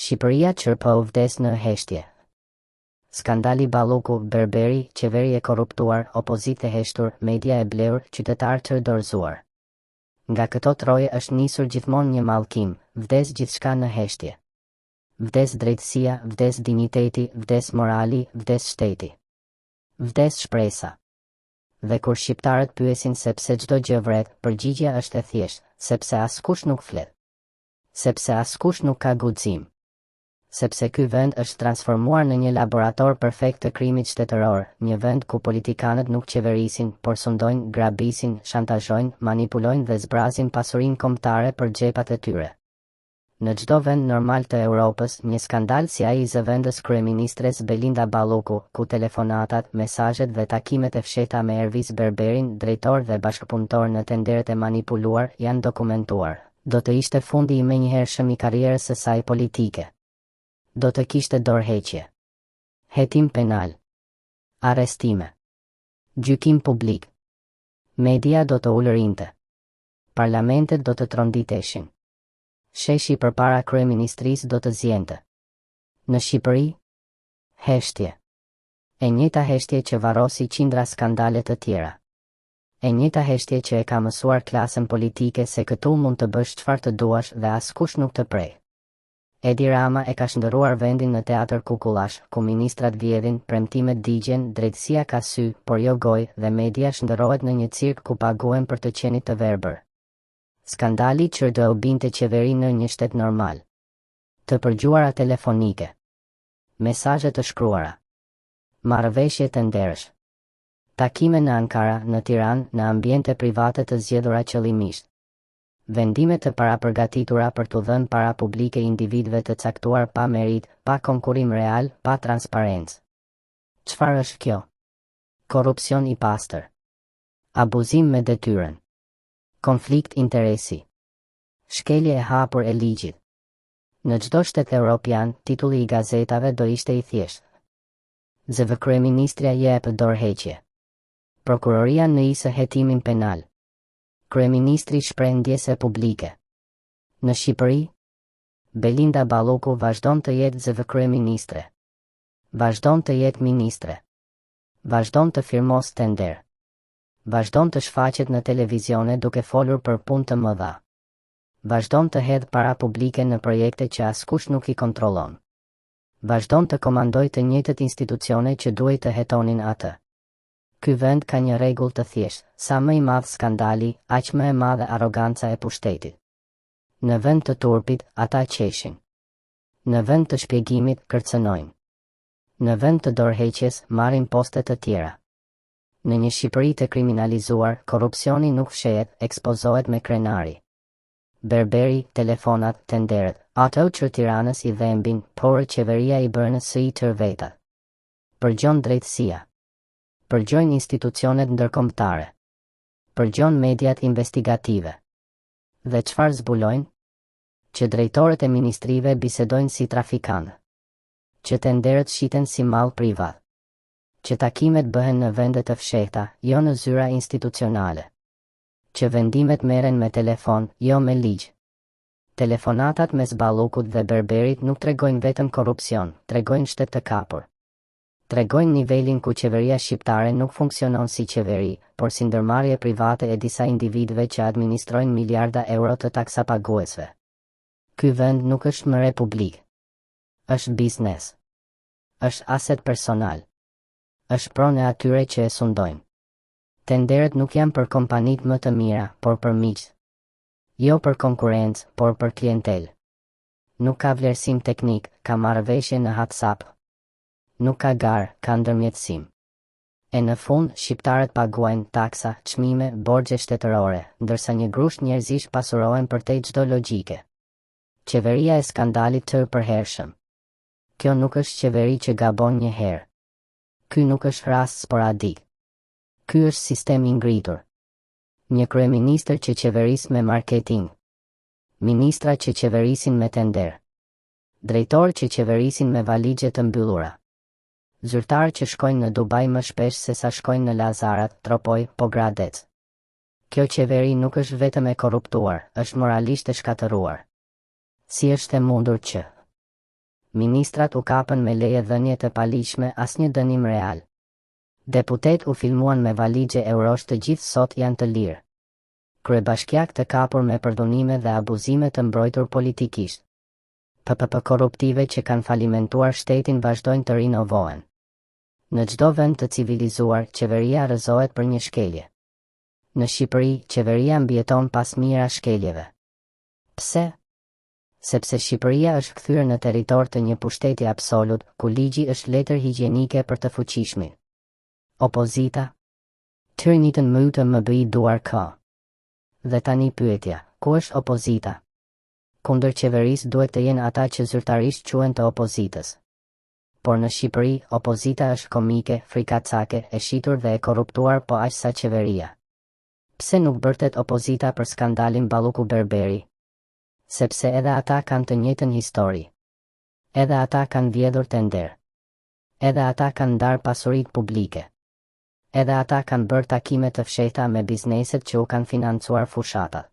Shqipëria çrpo vdes në heshtje. Skandali Balloku, Berberi, qeveri e korruptuar, opozitë e heshtur, media e bleur, qytetar të dorëzuar. Nga këto troje është nisur gjithmonë një mallkim, vdes gjithçka në heshtje. Vdes drejtësia, vdes dinjiteti, vdes morali, vdes shteti. Vdes shpresa. Dhe kur shqiptarët pyesin sepse çdo gjë vret, përgjigjja është e thjeshtë, sepse askush nuk flet. Sepse askush nuk ka guxim. Sepse ky vend është transformuar në një laborator perfekt të krimit shtetëror, një vend ku politikanët nuk qeverisin, por sundojnë, grabisin, shantazhojnë, manipulojnë dhe zbrazin pasurinë kombëtare për xhepat e tyre. Në çdo vend normal të Europës, një skandal si ai i zëvendës kryeministres Belinda Balloku, ku telefonatat, mesazhet dhe takimet e fshehta me Ervis Berberin, drejtor dhe bashkëpunëtor në tenderet e manipuluar, janë dokumentuar. Do të ishte fundi i menjëhershëm i karrierës së saj politike. Do të kishte dorëheqje. Hetim penal. Arrestime. Gjykim publik. Media do të ulërinte. Parlamentet do të tronditeshin. Sheshi përpara kryeministrisë do të zjente. Në Shqipëri? Heshtje. E njëjta heshtje që varrosi qindra skandale të tjera. E njëjta heshtje që e ka mësuar klasën politike se këtu mund të bësh çfarë të duash dhe askush nuk të prej. Edi Rama e ka shndërruar vendin në teatër kukullash, ku ministrat vjedhin, premtimet digjen, drejtësia ka sy, por jo gojë, dhe media shndërrohet në një cirk ku paguhen për të qenit të verbër. Skandali që do u binte qeverinë në një shtet normal. Të përgjuara telefonike. Mesazhe të shkruara. Marrëveshje të ndershme. Takime në Ankara, në Tiranë, në ambiente private të zgjedhura qëllimisht. Vendime të parapërgatitura për t'u dhënë para publike individëve të caktuar pa merit, pa konkurrim real, pa transparencë. Çfarë është kjo? Korrupsion i pastër. Abuzim me detyrën. Konflikt interesi. Shkelje e hapur e ligjit. Në çdo shtet evropian, titulli i gazetave do ishte i thjeshtë. Zëvë kryeministria jep dorëheqje. Prokuroria nisë hetimin penal. Kryeministri shpreh ndjese publike. Në Shqipëri? Belinda Balloku vazhdon të jetë zëvë kryeministre. Vazhdon të jetë ministre. Vazhdon të firmos tender. Vazhdon të shfaqet në televizione duke folur për punë të mëdha. Vazhdon të hedhë para publike në projekte që askush nuk i kontrollon. Vazhdon të komandoj të njëjtët institucione që duhet të hetonin atë. Ky vend ka një rregull të thjeshtë, sa më i madh skandali, aq më e madhe arroganca e pushtetit. Në vend të turpit, ata qeshin. Në vend të shpjegimit, kërcënojnë. Në vend të dorëheqjes, marrin poste të tjera. Në një Shqipëri të kriminalizuar, korrupsioni nuk fshehet, ekspozohet me krenari. Berberi, telefonat, tenderet, ato që Tiranës i dhembin, por qeveria i bën së i tër vetat. Përgjon drejtësia. Përgjojnë institucionet ndërkombëtare. Përgjon mediat investigative. Dhe çfarë zbulojnë? Që drejtorët e ministrive bisedojnë si trafikanë. Që tenderet shiten si mall privat. Që takimet bëhen në vende të fshehta, jo në zyra institucionale. Që vendimet merren me telefon, jo me ligj. Telefonatat mes Ballokut dhe Berberit nuk tregojnë vetëm korrupsion, tregojnë shtet të kapur. Tregojnë nivelin ku qeveria shqiptare nuk funksionon si qeveri, por si ndërmarrje private e disa individëve që administrojnë miliarda euro të taksapaguesve. Ky vend nuk është më republik. Është biznes. Është aset personal. Është pronë e atyre që e sundojnë. Tenderet nuk janë për kompanitë më të mira, por për miq. Jo për konkurrencë, por për klientel. Nuk ka vlerësim teknik, ka marrëveshje në WhatsApp. Nuk ka garë, ka ndërmjetësim. E në fund, shqiptarët paguajnë taksa, çmime, borxhe shtetërore, ndërsa një grusht njerëzish pasurohen përtej çdo logjike. Qeveria e skandalit të përhershëm. Kjo nuk është qeveri që gabon një herë. Ky nuk është rast sporadik. Ky është sistem i ngritur. Një kryeministër që qeveris me marketing. Ministra që qeverisin me tender. Drejtor që qeverisin me valixhe të mbyllura. Zyrtarë që shkojnë në Dubai më shpesh se sa shkojnë në Lazarat, Tropoj, Pogradec. Kjo qeveri nuk është vetëm e korruptuar, është moralisht e shkatëruar. Si është e mundur që ministrat u kapën me leje dhënie të paligjshme, asnjë dënim real. Deputet u filmuan me valigje eurosh, të gjithë sot janë të lirë. Kryebashkiak të kapur me përdhunime dhe abuzime të mbrojtur politikisht. PPP korruptive që kanë falimentuar shtetin vazhdojnë të rinovohen. Në çdo vend të civilizuar, qeveria rrëzohet për një shkelje. Në Shqipëri, qeveria mbijeton pas mira shkeljeve. Pse? Sepse Shqipëria është kthyer në territor të një pushteti absolut, ku ligji është letër higjienike për të fuqishmin. Opozita? Tyrnitën mytë më bëi duar ka. Dhe tani pyetja, ku është opozita? Kundër qeverisë duhet të jenë ata që zyrtarisht quhen të opozitës. Por në Shqipëri, opozita është komike, frikacake, e shitur dhe e korruptuar, po aq sa qeveria. Pse nuk bërtet opozita për skandalin Balluku Berberi? Sepse edhe ata kanë të njëjtën histori. Edhe ata kanë vjedhur tender. Edhe ata kanë ndarë pasuritë publike. Edhe ata kanë bërë takime të fshehta me bizneset që u kanë financuar fushatat.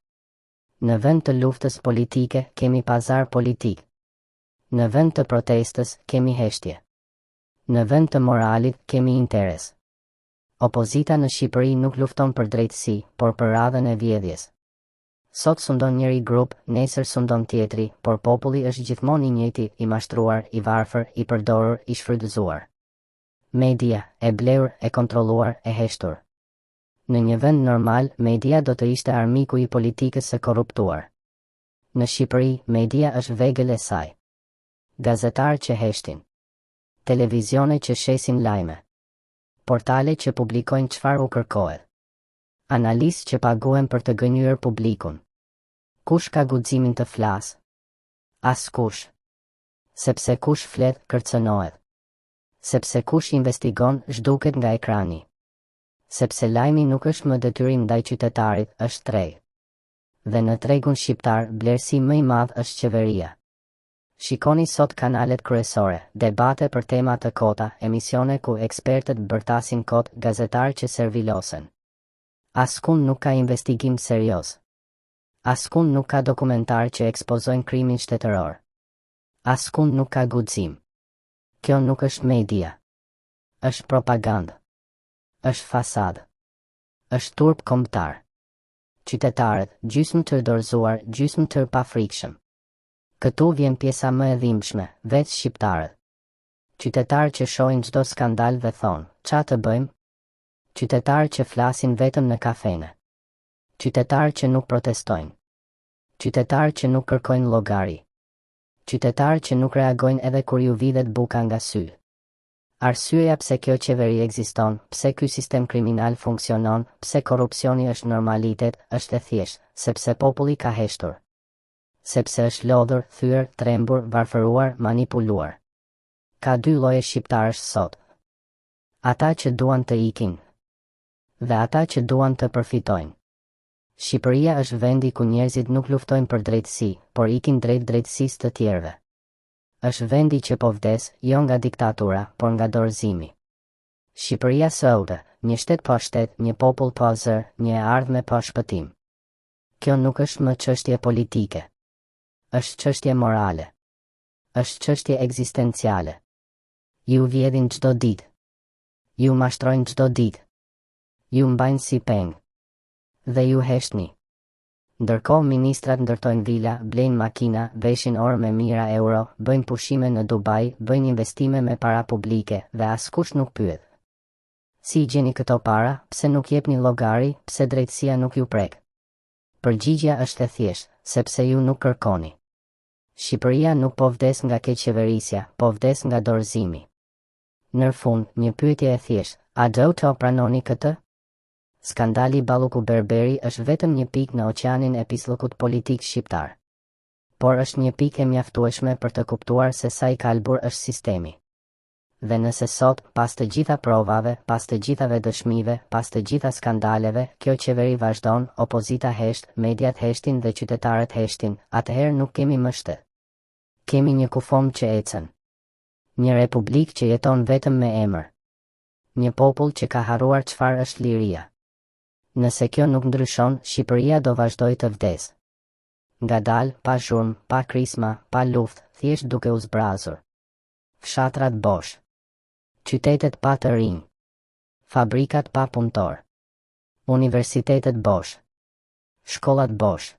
Në vend të luftës politike, kemi pazar politik. Në vend të protestës, kemi heshtje. Në vend të moralit, kemi interes. Opozita në Shqipëri nuk lufton për drejtësi, por për radhën e vjedhjes. Sot sundon njëri grup, nesër sundon tjetri, por populli është gjithmonë i njëjti, i mashtruar, i varfër, i përdorur, i shfrytëzuar. Media, e bleur, e kontrolluar, e heshtur. Në një vend normal, media do të ishte armiku i politikës së korruptuar. Në Shqipëri, media është vegël e saj. Gazetarë që heshtin. Televizione që shesin lajme. Portale që publikojnë çfarë u kërkohet. Analistë që paguhen për të gënjur publikun. Kush ka guximin të flasë? Askush. Sepse kush flet, kërcënohet. Sepse kush investigon, zhduket nga ekrani. Sepse lajmi nuk është më detyrim ndaj qytetarit, është treg. Dhe në tregun shqiptar, blerësi më i madh është qeveria. Shikoni sot kanalet kryesore, debate për tema të kota, emisione ku ekspertët bërtasin kot, gazetarë që servilosen. Askund nuk ka investigim serioz. Askund nuk ka dokumentar që ekspozojnë krimin shtetëror. Askund nuk ka guxim. Kjo nuk është media. Është propagandë. Është fasadë. Është turp kombëtar. Qytetarët, gjysmë të dorëzuar, gjysmë të pafrikshëm. Këtu vjen pjesa më e dhimbshme, vetë shqiptarët. Qytetarë që shohin çdo skandal dhe thonë, "Ç'a të bëjmë?" Qytetarë që flasin vetëm në kafene. Qytetarë që nuk protestojnë. Qytetarë që nuk kërkojnë llogari. Qytetarë që nuk reagojnë edhe kur ju vidhet buka nga sy. Arsyeja pse kjo qeveri ekziston, pse ky sistem kriminal funksionon, pse korrupsioni është normalitet, është e thjeshtë, sepse populli ka heshtur. Sepse është lodhur, thyer, trembur, varfëruar, manipuluar. Ka dy lloje shqiptarësh sot. Ata që duan të ikin dhe ata që duan të përfitojnë. Shqipëria është vendi ku njerëzit nuk luftojnë për drejtësi, por ikin drejt drejtësisë të tjerëve. Është vendi që po vdes, jo nga diktatura, por nga dorëzimi. Shqipëria sot, një shtet pa shtet, një popull pa zër, një ardhmë pa shpëtim. Kjo nuk është më çështje politike. Është çështje morale. Është çështje ekzistenciale. Ju vjedhin çdo ditë. Ju mashtrojnë çdo ditë. Ju mbajnë si peng. Dhe ju heshtni. Ndërkohë ministrat ndërtojnë vila, blejnë makina, veshin orë me mijëra euro, bëjnë pushime në Dubai, bëjnë investime me para publike dhe askush nuk pyet. Si i gjeni këto para, pse nuk jepni llogari, pse drejtësia nuk ju prek? Përgjigjja është e thjeshtë, sepse ju nuk kërkoni. Shqipëria nuk po vdes nga keqeverisja, po vdes nga dorëzimi. Në fund, një pyetje e thjeshtë, a do të pranoni këtë? Skandali Balluku Berberi është vetëm një pikë në oqeanin e pislëkut politik shqiptar. Por është një pikë e mjaftueshme për të kuptuar se sa i kalbur është sistemi. Dhe nëse sot, pas të gjitha provave, pas të gjithave dëshmive, pas të gjitha skandaleve, kjo qeveri vazhdon, opozita hesht, mediat heshtin dhe qytetarët heshtin, atëherë nuk kemi më shtet. Kemi një kufom që ecën. Një republik që jeton vetëm me emër. Një popull që ka harruar çfarë është liria. Nëse kjo nuk ndryshon, Shqipëria do vazhdoj të vdes. Ngadalë, pa zhurmë, pa krisma, pa luftë, thjesht duke u zbrazur. fshatrat bosh, qytetet pa të rinj, fabrikat pa punëtor, universitetet bosh, shkollat bosh,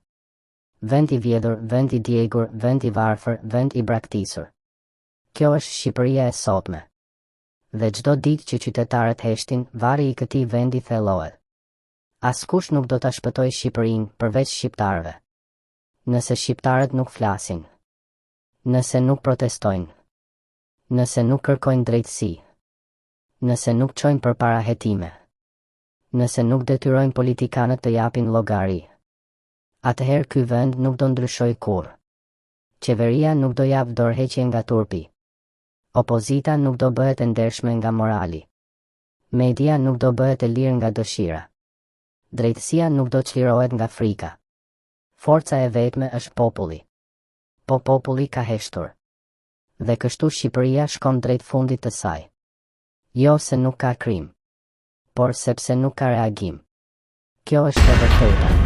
vend i vjedhur, vend i djegur, vend i varfër, vend i braktisur. Kjo është Shqipëria e sotme. Dhe çdo ditë që qytetarët heshtin, vari i këtij vendi thellohet. Askush nuk do ta shpëtojë Shqipërinë përveç shqiptarëve. Nëse shqiptarët nuk flasin, nëse nuk protestojnë, nëse nuk kërkojnë drejtësi, nëse nuk çojnë përpara hetime, nëse nuk detyrojnë politikanët të japin llogari, atëherë ky vend nuk do ndryshojë kurrë. Qeveria nuk do jap dorëheqje nga turpi. Opozita nuk do bëhet e ndershme nga morali. Media nuk do bëhet e lirë nga dëshira. Drejtësia nuk do çlirohet nga frika. Forca e vetme është populli. Po populli ka heshtur. Dhe kështu Shqipëria shkon drejt fundit të saj. Jo se nuk ka krim, por sepse nuk ka reagim. Kjo është e vërteta.